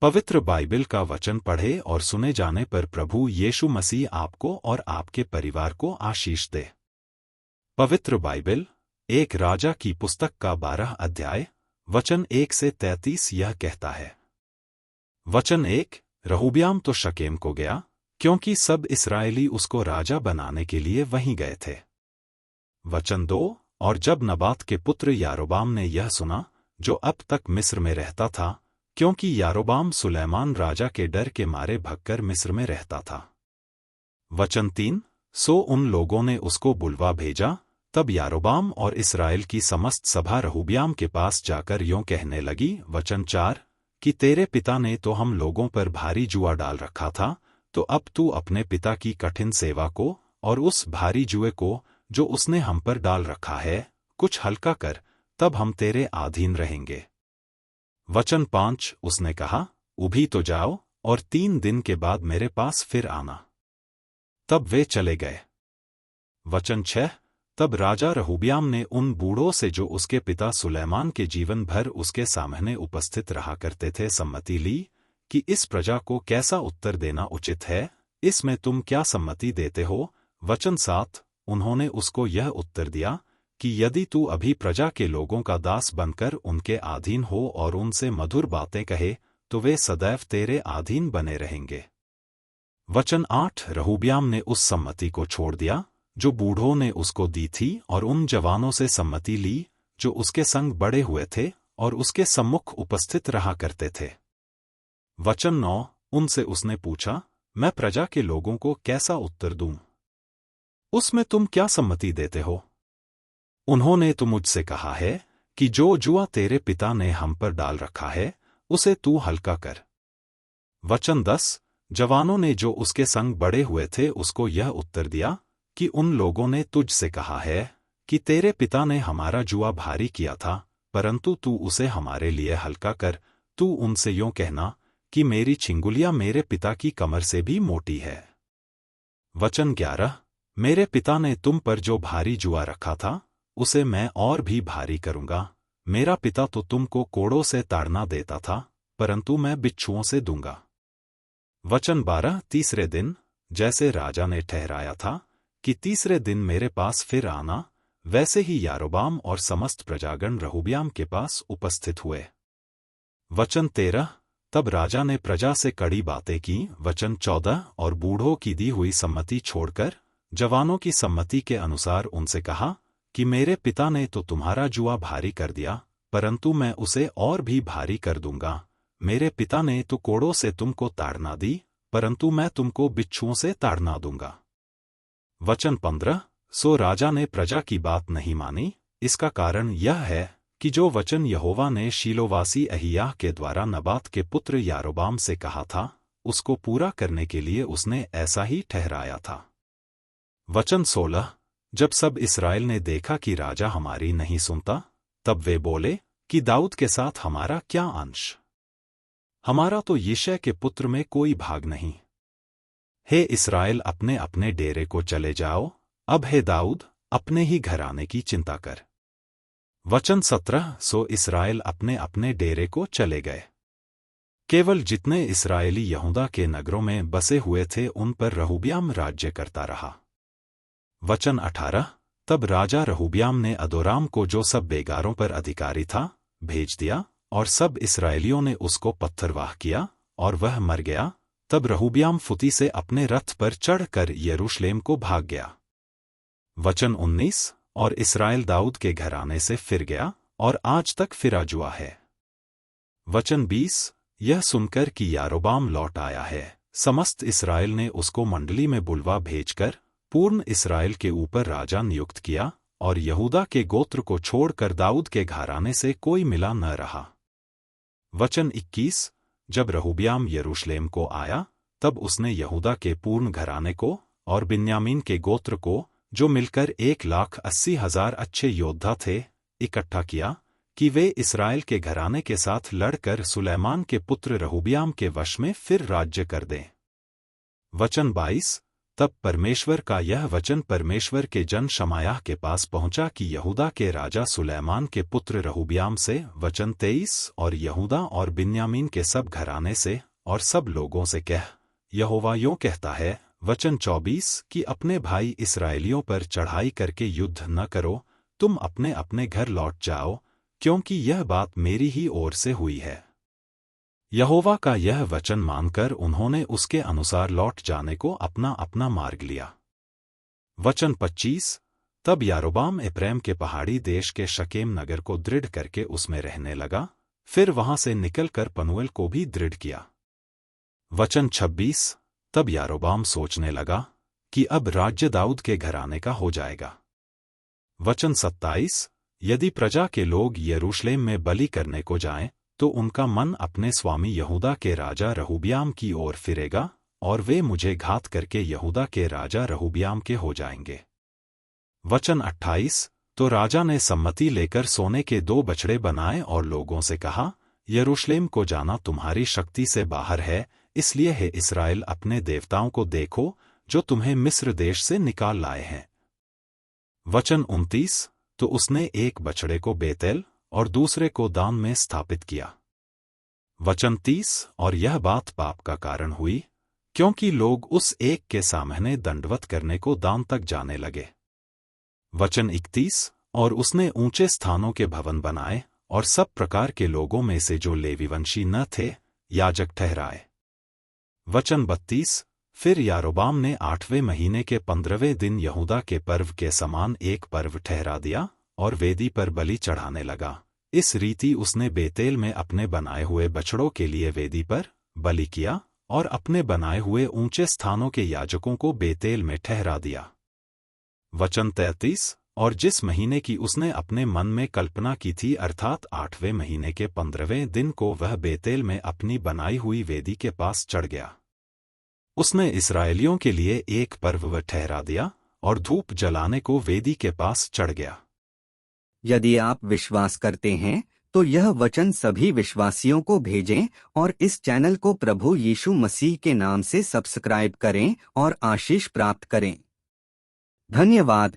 पवित्र बाइबल का वचन पढ़े और सुने जाने पर प्रभु यीशु मसीह आपको और आपके परिवार को आशीष दे। पवित्र बाइबल एक राजा की पुस्तक का 12 अध्याय वचन 1 से 33 यह कहता है। वचन 1, रहूब्याम तो शकेम को गया, क्योंकि सब इस्राएली उसको राजा बनाने के लिए वहीं गए थे। वचन 2, और जब नबात के पुत्र यारोबाम ने यह सुना, जो अब तक मिस्र में रहता था, क्योंकि यारोबाम सुलैमान राजा के डर के मारे भगकर मिस्र में रहता था। वचन 3, सो उन लोगों ने उसको बुलवा भेजा। तब यारोबाम और इस्राएल की समस्त सभा रहूब्याम के पास जाकर यों कहने लगी। वचन 4, कि तेरे पिता ने तो हम लोगों पर भारी जुआ डाल रखा था, तो अब तू अपने पिता की कठिन सेवा को और उस भारी जुए को जो उसने हम पर डाल रखा है, कुछ हल्का कर, तब हम तेरे अधीन रहेंगे। वचन 5, उसने कहा, उभी तो जाओ और 3 दिन के बाद मेरे पास फिर आना। तब वे चले गए। वचन 6, तब राजा रहूब्याम ने उन बूढ़ों से जो उसके पिता सुलैमान के जीवन भर उसके सामने उपस्थित रहा करते थे सम्मति ली कि इस प्रजा को कैसा उत्तर देना उचित है, इसमें तुम क्या सम्मति देते हो। वचन 7, उन्होंने उसको यह उत्तर दिया कि यदि तू अभी प्रजा के लोगों का दास बनकर उनके अधीन हो और उनसे मधुर बातें कहे, तो वे सदैव तेरे अधीन बने रहेंगे। वचन 8, रहूब्याम ने उस सम्मति को छोड़ दिया जो बूढ़ों ने उसको दी थी और उन जवानों से सम्मति ली जो उसके संग बड़े हुए थे और उसके सम्मुख उपस्थित रहा करते थे। वचन 9, उनसे उसने पूछा, मैं प्रजा के लोगों को कैसा उत्तर दूं? उसमें तुम क्या सम्मति देते हो? उन्होंने तो मुझसे कहा है कि जो जुआ तेरे पिता ने हम पर डाल रखा है, उसे तू हल्का कर। वचन 10, जवानों ने जो उसके संग बड़े हुए थे उसको यह उत्तर दिया कि उन लोगों ने तुझसे कहा है कि तेरे पिता ने हमारा जुआ भारी किया था, परंतु तू उसे हमारे लिए हल्का कर। तू उनसे यों कहना कि मेरी छिंगुलिया मेरे पिता की कमर से भी मोटी है। वचन 11, मेरे पिता ने तुम पर जो भारी जुआ रखा था, उसे मैं और भी भारी करूंगा। मेरा पिता तो तुमको कोड़ों से ताड़ना देता था, परंतु मैं बिच्छुओं से दूंगा। वचन 12, तीसरे दिन, जैसे राजा ने ठहराया था कि तीसरे दिन मेरे पास फिर आना, वैसे ही यारोबाम और समस्त प्रजागण रहूब्याम के पास उपस्थित हुए। वचन 13, तब राजा ने प्रजा से कड़ी बातें की। वचन 14, और बूढ़ों की दी हुई सम्मति छोड़कर जवानों की सम्मति के अनुसार उनसे कहा कि मेरे पिता ने तो तुम्हारा जुआ भारी कर दिया, परंतु मैं उसे और भी भारी कर दूंगा। मेरे पिता ने तो कोड़ों से तुमको ताड़ना दी, परंतु मैं तुमको बिच्छुओं से ताड़ना दूंगा। वचन 15, सो राजा ने प्रजा की बात नहीं मानी। इसका कारण यह है कि जो वचन यहोवा ने शीलोवासी अहिय्याह के द्वारा नबात के पुत्र यारोबाम से कहा था, उसको पूरा करने के लिए उसने ऐसा ही ठहराया था। वचन 16, जब सब इस्राएल ने देखा कि राजा हमारी नहीं सुनता, तब वे बोले कि दाऊद के साथ हमारा क्या अंश? हमारा तो यिशै के पुत्र में कोई भाग नहीं। हे इस्राएल, अपने अपने डेरे को चले जाओ, अब हे दाऊद, अपने ही घराने की चिंता कर। वचन 17, सो इस्राएल अपने अपने डेरे को चले गए। केवल जितने इस्राएली यहूदा के नगरों में बसे हुए थे उन पर रहूब्याम राज्य करता रहा। वचन 18, तब राजा रहूब्याम ने अदोराम को जो सब बेगारों पर अधिकारी था, भेज दिया, और सब इस्राएलियों ने उसको पत्थरवाह किया और वह मर गया। तब रहूब्याम फुती से अपने रथ पर चढ़कर यरूशलेम को भाग गया। वचन 19, और इस्राएल दाऊद के घराने से फिर गया और आज तक फिरा जुआ है। वचन 20, यह सुनकर कि यारोबाम लौट आया है, समस्त इस्राएल ने उसको मंडली में बुलवा भेजकर पूर्ण इस्राएल के ऊपर राजा नियुक्त किया, और यहूदा के गोत्र को छोड़कर दाऊद के घराने से कोई मिला न रहा। वचन 21, जब रहूब्याम यरूशलेम को आया, तब उसने यहूदा के पूर्ण घराने को और बिन्यामीन के गोत्र को, जो मिलकर 1,80,000 अच्छे योद्धा थे, इकट्ठा किया कि वे इस्राएल के घराने के साथ लड़कर सुलैमान के पुत्र रहूब्याम के वश में फिर राज्य कर दें। वचन 22, तब परमेश्वर का यह वचन परमेश्वर के जन शमायाह के पास पहुंचा कि यहूदा के राजा सुलैमान के पुत्र रहूब्याम से वचन 23 और यहूदा और बिन्यामीन के सब घराने से और सब लोगों से कह, यहोवा यों कहता है, वचन 24 कि अपने भाई इस्राएलियों पर चढ़ाई करके युद्ध न करो, तुम अपने अपने घर लौट जाओ, क्योंकि यह बात मेरी ही ओर से हुई है। यहोवा का यह वचन मानकर उन्होंने उसके अनुसार लौट जाने को अपना अपना मार्ग लिया। वचन 25 तब यारोबाम एप्रैम के पहाड़ी देश के शकेम नगर को दृढ़ करके उसमें रहने लगा, फिर वहां से निकलकर पनूएल को भी दृढ़ किया। वचन 26 तब यारोबाम सोचने लगा कि अब राज्य दाऊद के घराने का हो जाएगा। वचन 27 यदि प्रजा के लोग यरूशलेम में बलि करने को जाएं, तो उनका मन अपने स्वामी यहूदा के राजा रहूब्याम की ओर फिरेगा, और वे मुझे घात करके यहूदा के राजा रहूब्याम के हो जाएंगे। वचन 28 तो राजा ने सम्मति लेकर सोने के 2 बछड़े बनाए और लोगों से कहा, यरूशलेम को जाना तुम्हारी शक्ति से बाहर है, इसलिए हे इस्राएल अपने देवताओं को देखो, जो तुम्हें मिस्र देश से निकाल लाए हैं। वचन 29 तो उसने एक बछड़े को बेतेल और दूसरे को दान में स्थापित किया। वचन 30 और यह बात पाप का कारण हुई, क्योंकि लोग उस एक के सामने दंडवत करने को दान तक जाने लगे। वचन 31 और उसने ऊंचे स्थानों के भवन बनाए और सब प्रकार के लोगों में से जो लेवीवंशी न थे याजक ठहराए। वचन 32 फिर यारोबाम ने 8वें महीने के 15वें दिन यहूदा के पर्व के समान एक पर्व ठहरा दिया और वेदी पर बलि चढ़ाने लगा। इस रीति उसने बेतेल में अपने बनाए हुए बछड़ों के लिए वेदी पर बलि किया और अपने बनाए हुए ऊंचे स्थानों के याजकों को बेतेल में ठहरा दिया। वचन 33 और जिस महीने की उसने अपने मन में कल्पना की थी, अर्थात 8वें महीने के 15वें दिन को वह बेतेल में अपनी बनाई हुई वेदी के पास चढ़ गया। उसने इस्राएलियों के लिए एक पर्व ठहरा दिया और धूप जलाने को वेदी के पास चढ़ गया। यदि आप विश्वास करते हैं तो यह वचन सभी विश्वासियों को भेजें और इस चैनल को प्रभु यीशु मसीह के नाम से सब्सक्राइब करें और आशीष प्राप्त करें। धन्यवाद।